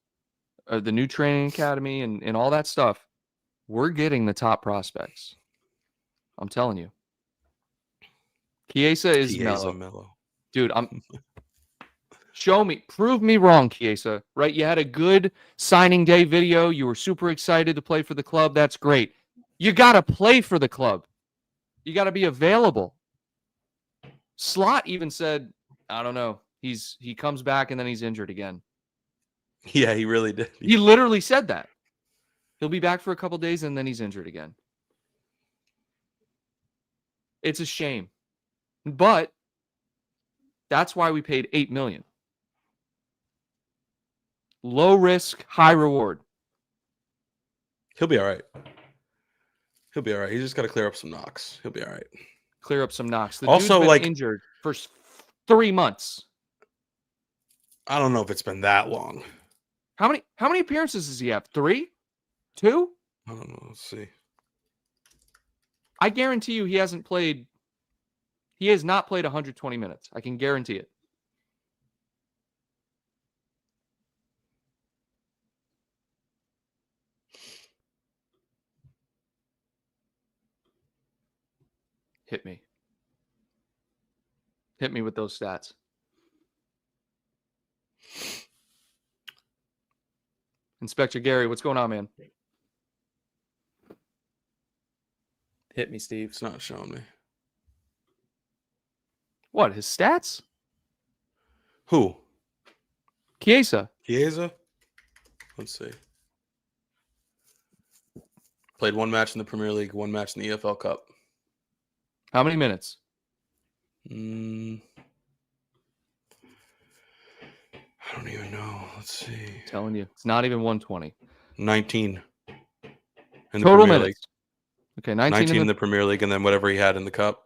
the new training academy and all that stuff, we're getting the top prospects. I'm telling you. Chiesa is mellow. Dude, prove me wrong, Chiesa, right? You had a good signing day video. You were super excited to play for the club. That's great. You got to play for the club. You got to be available. Slot even said, I don't know. He comes back and then he's injured again. Yeah, he really did. He literally said that. He'll be back for a couple days and then he's injured again. It's a shame. But that's why we paid $8 million. Low risk, high reward. He'll be all right. He'll be all right. He's just got to clear up some knocks. He'll be all right. Clear up some knocks. The also, dude's been injured for 3 months. I don't know if it's been that long. How many appearances does he have? 3? 2? I don't know. Let's see. I guarantee you he has not played 120 minutes. I can guarantee it. Hit me. Hit me with those stats. Inspector Gary, what's going on, man? Hit me, Steve. It's not showing me. What, his stats? Who? Chiesa. Let's see. Played 1 match in the Premier League, 1 match in the EFL Cup. How many minutes? I don't even know. Let's see. I'm telling you, it's not even 120. 19. In the Total Premier minutes. League. Okay, 19 in the Premier League, and then whatever he had in the Cup.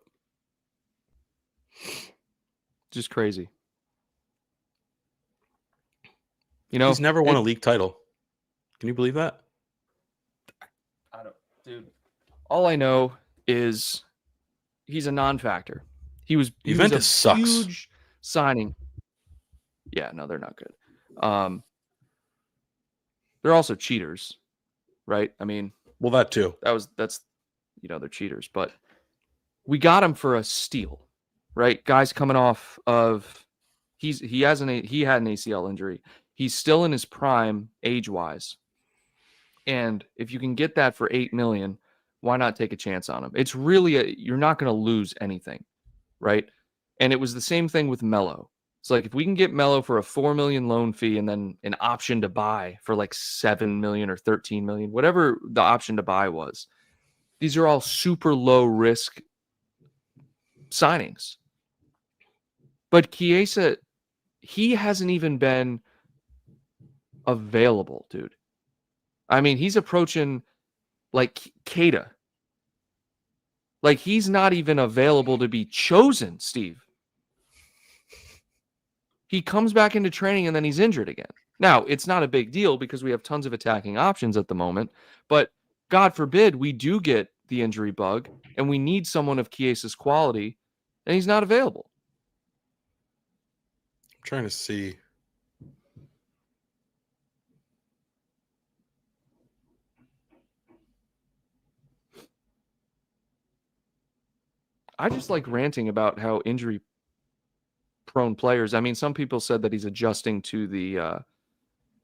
Just crazy. You know, he's never won a league title. Can you believe that? Dude. All I know is he's a non-factor. Juventus sucks. Huge signing. Yeah, no, they're not good. They're also cheaters, right? I mean, well, that too. That's they're cheaters, but we got him for a steal, right? Guys coming off of he had an ACL injury. He's still in his prime age-wise. And if you can get that for $8 million, why not take a chance on him? It's really you're not going to lose anything, right? And it was the same thing with Melo. It's like if we can get Melo for a $4 million loan fee and then an option to buy for like $7 million or $13 million, whatever the option to buy was, these are all super low risk signings. But Chiesa, he hasn't even been available, dude. I mean, he's approaching like Keita. Like he's not even available to be chosen, Steve. He comes back into training and then he's injured again. Now, it's not a big deal because we have tons of attacking options at the moment, but God forbid we do get the injury bug and we need someone of Chiesa's quality and he's not available. I'm trying to see. I just like ranting about how injury prone players. I mean, some people said that he's adjusting to the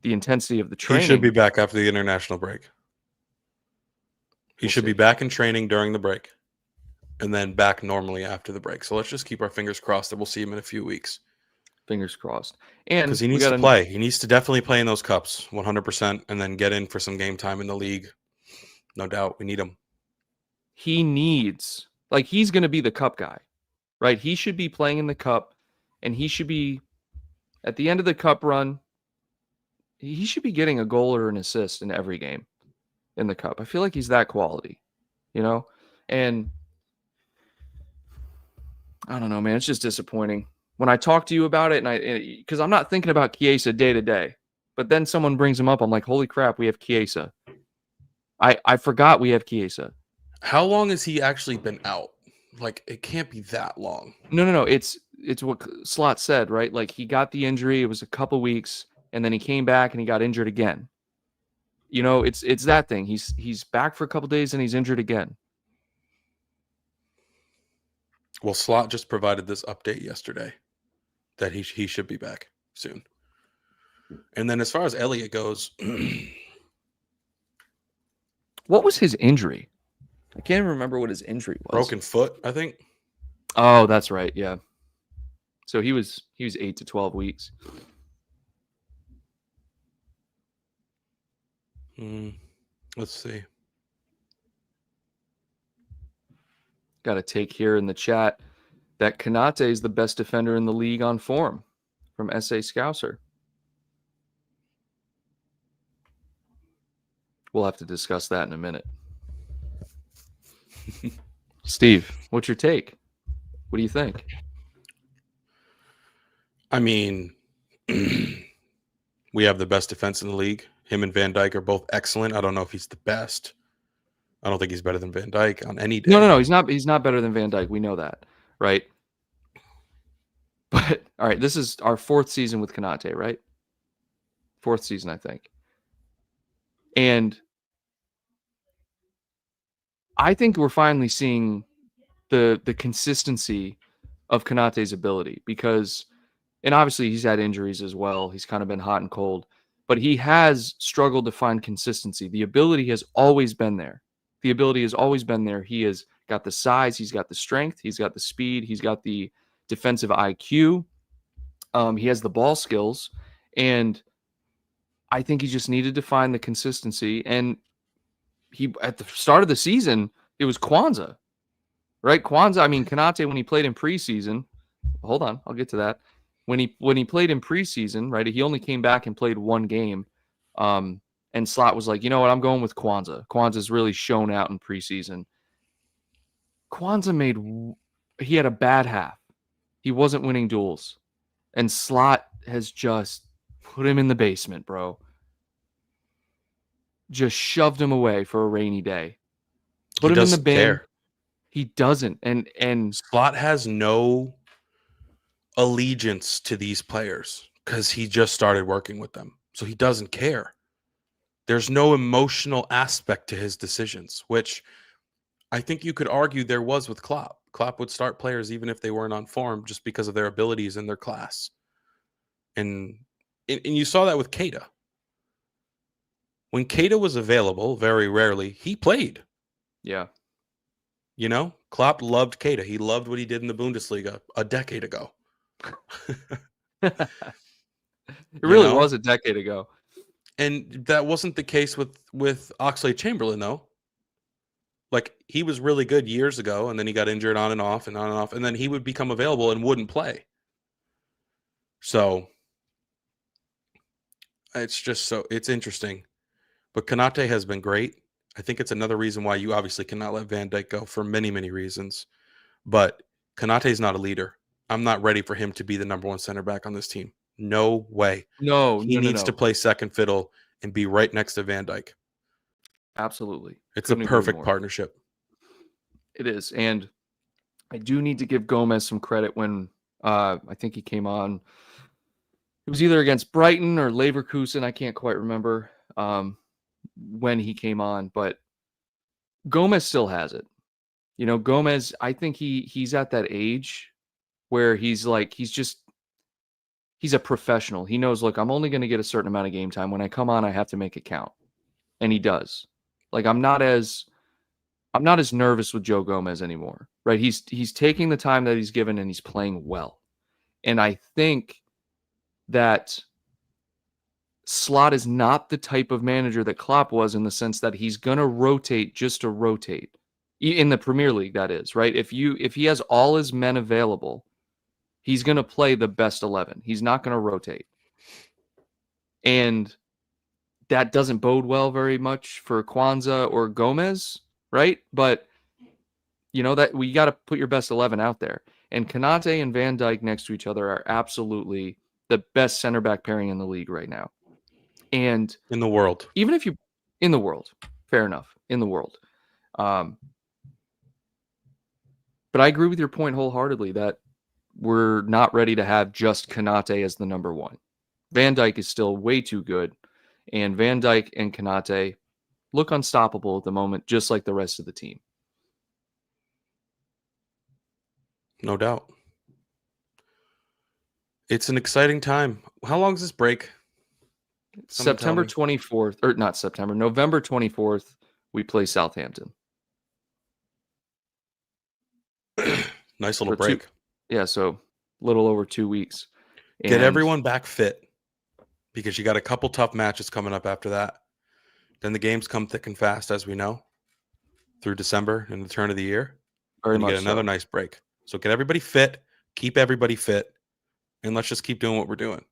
intensity of the He should be training. back after the international break. He We'll should be see. back in training during the break and then back normally after the break. So let's just keep our fingers crossed that we'll see him in a few weeks. Fingers crossed. Because And he we needs got to play. He needs to definitely play in those cups 100% and then get in for some game time in the league. No doubt. We need him. he needs, like, he's going to be the cup guy, right? He should be playing in the cup, and he should be at the end of the cup run. He should be getting a goal or an assist in every game in the cup. I feel like he's that quality, you know? And I don't know, man. It's just disappointing when I talk to you about it, and because I'm not thinking about Chiesa day to day, but then someone brings him up. I'm like, holy crap, we have Chiesa. I forgot we have Chiesa. How long has he actually been out? Like, it can't be that long. No. It's what Slot said, right? Like, he got the injury. It was a couple weeks, and then he came back and he got injured again. You know, it's that thing. He's back for a couple days and he's injured again. Well, Slot just provided this update yesterday that he should be back soon. And then as far as Elliott goes, What was his injury? I can't even remember what his injury was. broken foot, I think. Oh, that's right. Yeah. So he was 8 to 12 weeks. Let's see. Got a take here in the chat that Konate is the best defender in the league on form from SA Scouser. We'll have to discuss that in a minute. Steve, what's your take? What do you think? I mean, we have the best defense in the league. Him and Van Dijk are both excellent. I don't know if he's the best. I don't think he's better than Van Dijk on any day. No. He's not better than Van Dijk. We know that, right? But all right, this is our 4th season with Konate, right? 4th season, I think. And I think we're finally seeing the consistency of Konate's ability because, and obviously he's had injuries as well. He's kind of been hot and cold, but he has struggled to find consistency. The ability has always been there. He has got the size, he's got the strength, he's got the speed, he's got the defensive IQ. He has the ball skills, and I think he just needed to find the consistency. And he, at the start of the season, it was Kwanzaa, right? I mean, Konate, when he played in preseason, hold on, I'll get to that. When he played in preseason, right, he only came back and played one game. And Slot was like, you know what, I'm going with Kwanzaa. Kwanzaa's really shown out in preseason. He had a bad half. He wasn't winning duels. And Slot has just put him in the basement, bro. Just shoved him away for a rainy day. Put him in the bin. Care. He doesn't. And Slot has no allegiance to these players because he just started working with them. So he doesn't care. There's no emotional aspect to his decisions, which I think you could argue there was with Klopp. Klopp would start players even if they weren't on form just because of their abilities and their class. And you saw that with Keita. When Keita was available, very rarely, he played. Yeah. You know, Klopp loved Keita. He loved what he did in the Bundesliga a decade ago. It really was a decade ago. And that wasn't the case with Oxlade-Chamberlain, though. Like, he was really good years ago, and then he got injured on and off, and then he would become available and wouldn't play. So, it's interesting. But Konate has been great. I think it's another reason why you obviously cannot let Van Dijk go for many, many reasons. But Konate's not a leader. I'm not ready for him to be the number one center back on this team. No way. He needs to play second fiddle and be right next to Van Dijk. Absolutely. It's a perfect partnership. It is. And I do need to give Gomez some credit when I think he came on. It was either against Brighton or Leverkusen. I can't quite remember when he came on, but Gomez still has it. Gomez, I think he's at that age where he's a professional. He knows, look, I'm only going to get a certain amount of game time. When I come on, I have to make it count. And he does. Like, I'm not as nervous with Joe Gomez anymore, right? He's taking the time that he's given and he's playing well. And I think that Slot is not the type of manager that Klopp was, in the sense that he's going to rotate just to rotate. In the Premier League, that is, right? If he has all his men available, he's going to play the best 11. He's not going to rotate. And that doesn't bode well very much for Kwanzaa or Gomez, right? But that we got to put your best 11 out there. And Konate and Van Dijk next to each other are absolutely the best center back pairing in the league right now. And in the world, in the world, fair enough, in the world. But I agree with your point wholeheartedly that we're not ready to have just Konate as the number one. Van Dijk is still way too good, and Van Dijk and Konate look unstoppable at the moment, just like the rest of the team. No doubt. It's an exciting time. How long is this break? September 24th, or not September, November 24th, we play Southampton. Nice little break. So a little over 2 weeks. Get everyone back fit, because you got a couple tough matches coming up after that. Then the games come thick and fast, as we know, through December and the turn of the year. And you get another nice break. So get everybody fit, keep everybody fit, and let's just keep doing what we're doing.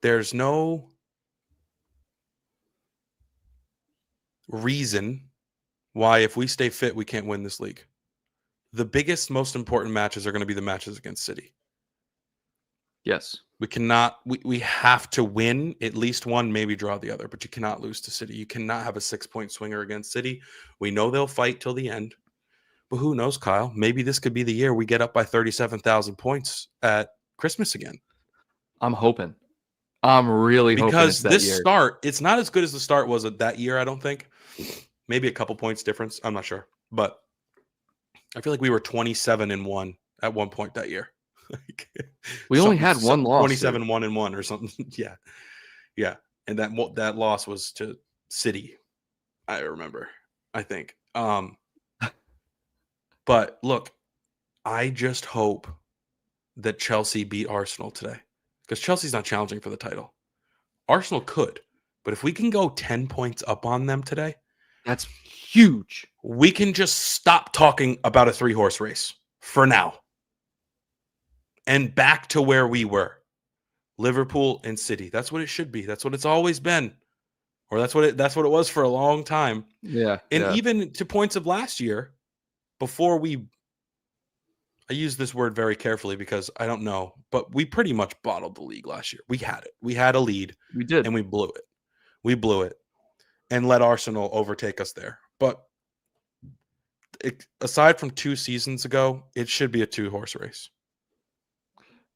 There's no reason why, if we stay fit, we can't win this league. The biggest, most important matches are going to be the matches against City. Yes. We have to win at least one, maybe draw the other, but you cannot lose to City. You cannot have a 6-point swinger against City. We know they'll fight till the end, but who knows, Kyle? Maybe this could be the year we get up by 37,000 points at Christmas again. I'm hoping. I'm really hoping because this year. Start, it's not as good as the start was that year, I don't think. Maybe a couple points difference. I'm not sure. But I feel like we were 27-1 at one point that year. We only had one loss. 27-1-1 or something. Yeah. And that loss was to City, I remember, I think. But look, I just hope that Chelsea beat Arsenal today, because Chelsea's not challenging for the title. Arsenal could, but if we can go 10 points up on them today, that's huge. We can just stop talking about a 3-horse race for now and back to where we were. Liverpool and City. That's what it should be. That's what it's always been. Or that's what it was for a long time. Yeah. And even to points of last year, before I use this word very carefully because I don't know, but we pretty much bottled the league last year. We had it. We had a lead. We did. And we blew it. We blew it and let Arsenal overtake us there. But aside from 2 seasons ago, it should be a 2-horse race.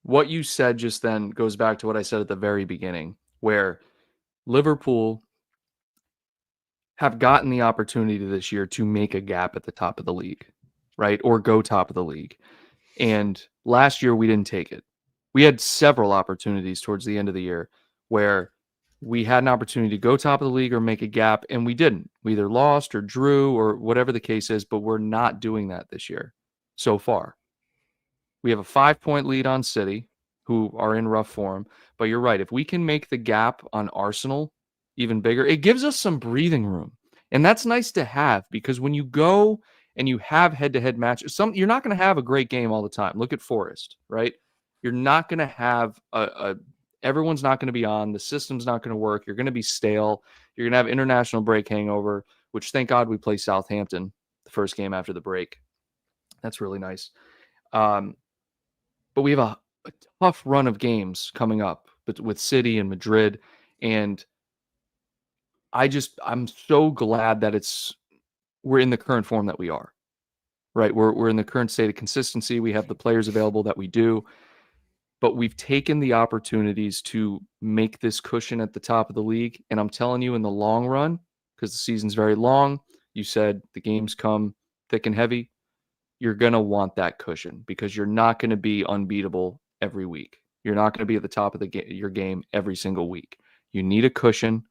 What you said just then goes back to what I said at the very beginning, where Liverpool have gotten the opportunity this year to make a gap at the top of the league, right? Or go top of the league. And last year we didn't take it. We had several opportunities towards the end of the year where we had an opportunity to go top of the league or make a gap, and we didn't. We either lost or drew or whatever the case is, but we're not doing that this year so far. We have a 5-point lead on City, who are in rough form. But you're right. If we can make the gap on Arsenal even bigger, it gives us some breathing room. And that's nice to have, because when you go and you have head-to-head matches, you're not going to have a great game all the time. Look at Forest, right? You're not going to have everyone's not going to be on. The system's not going to work. You're going to be stale. You're going to have international break hangover, which thank God we play Southampton the first game after the break. That's really nice. But we have a tough run of games coming up with City and Madrid. And I'm so glad that we're in the current form that we are, right? We're in the current state of consistency. We have the players available that we do, but we've taken the opportunities to make this cushion at the top of the league. And I'm telling you, in the long run, because the season's very long, you said the games come thick and heavy. you're going to want that cushion because you're not going to be unbeatable every week. You're not going to be at the top of your game every single week. You need a cushion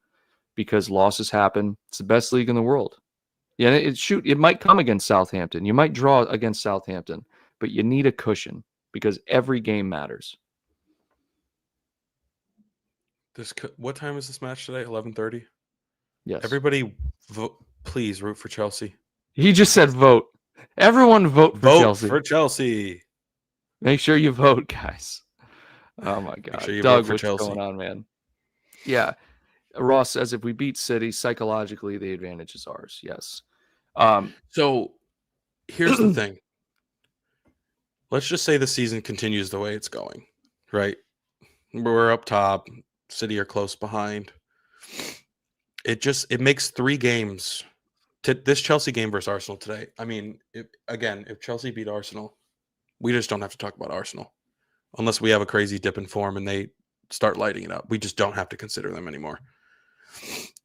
because losses happen. It's the best league in the world. Yeah, it might come against Southampton. You might draw against Southampton, but you need a cushion because every game matters. What time is this match today? 11:30. Yes. Everybody, vote. Please root for Chelsea. He just said vote. Everyone vote for Chelsea. Vote for Chelsea. Make sure you vote, guys. Oh my God, Make sure you Doug, vote for what's Chelsea. going on, man? Yeah, Ross says if we beat City, psychologically the advantage is ours. Yes. So here's the thing. Let's just say the season continues the way it's going, right? We're up top. City are close behind. It makes 3 games. This Chelsea game versus Arsenal today. I mean, if Chelsea beat Arsenal, we just don't have to talk about Arsenal. Unless we have a crazy dip in form and they start lighting it up. We just don't have to consider them anymore.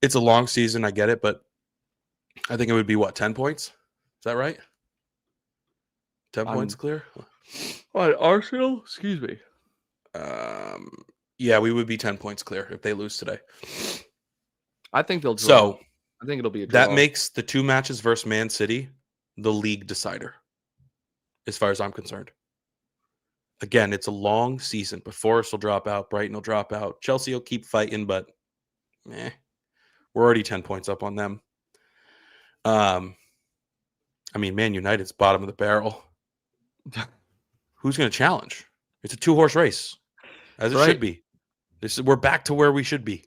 It's a long season, I get it, but I think it would be 10 points? Is that right? 10 points clear? What, Arsenal? Excuse me. Yeah, we would be 10 points clear if they lose today. I think they'll draw. So I think it'll be a draw. That makes the 2 matches versus Man City the league decider, as far as I'm concerned. Again, it's a long season, but Forest will drop out, Brighton will drop out, Chelsea will keep fighting, but we're already 10 points up on them. I mean, Man United's bottom of the barrel. Who's going to challenge? It's a 2-horse race, as it should be. We're back to where we should be.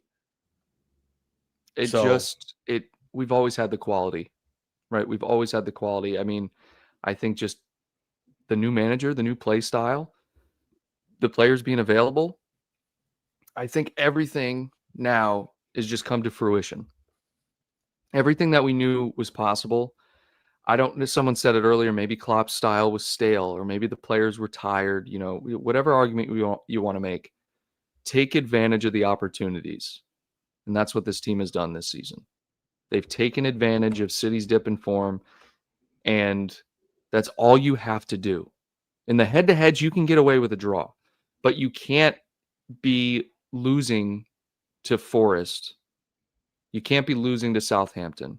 We've always had the quality, right? We've always had the quality. I mean, I think just the new manager, the new play style, the players being available, I think everything now is just come to fruition. Everything that we knew was possible. I don't know. Someone said it earlier. Maybe Klopp's style was stale, or maybe the players were tired. You know, whatever argument you want to make, take advantage of the opportunities, and that's what this team has done this season. They've taken advantage of City's dip in form, and that's all you have to do. In the head-to-heads, you can get away with a draw, but you can't be losing to Forest. You can't be losing to Southampton,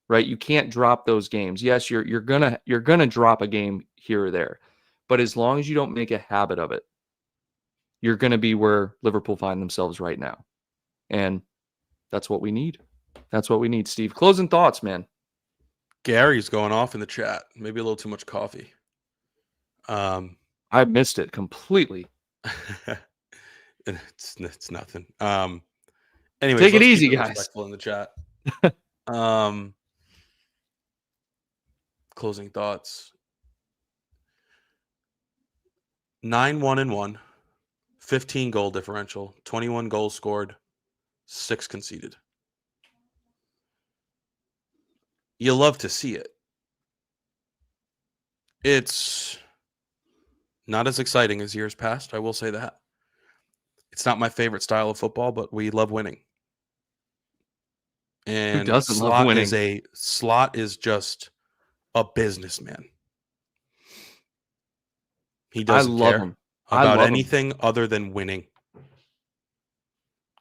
right? You can't drop those games. Yes, you're gonna drop a game here or there, but as long as you don't make a habit of it, you're gonna be where Liverpool find themselves right now, and that's what we need. That's what we need. Steve, closing thoughts, man. Gary's going off in the chat. Maybe a little too much coffee. I missed it completely. It's nothing. Anyways, take it easy, guys. In the chat. Closing thoughts. 9-1-1, 15 goal differential, 21 goals scored, 6 conceded. You love to see it. It's not as exciting as years past, I will say that. It's not my favorite style of football, but we love winning. And who doesn't love winning? Slot is just a businessman. He doesn't care about anything other than winning.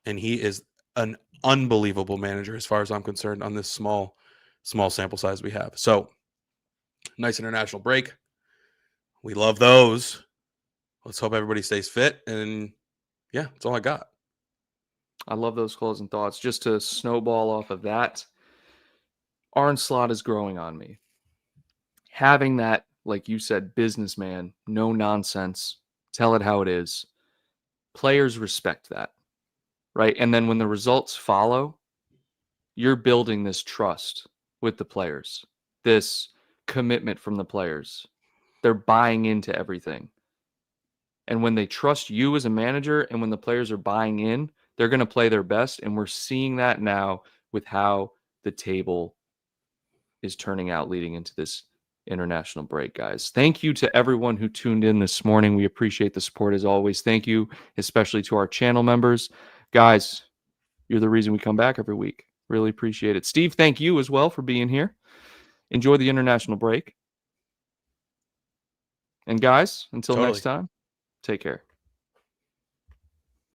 And he is an unbelievable manager as far as I'm concerned on this small sample size we have. So, nice international break. We love those. Let's hope everybody stays fit. And yeah, that's all I got. I love those closing thoughts. Just to snowball off of that, Arne Slot is growing on me. Having that, like you said, businessman, no nonsense, tell it how it is. Players respect that, right? And then when the results follow, you're building this trust with the players, this commitment from the players. They're buying into everything. And when they trust you as a manager and when the players are buying in, they're going to play their best. And we're seeing that now with how the table is turning out leading into this international break, guys. Thank you to everyone who tuned in this morning. We appreciate the support as always. Thank you, especially to our channel members. Guys, you're the reason we come back every week. Really appreciate it. Steve, thank you as well for being here. Enjoy the international break. And guys, until next Totally. time, take care.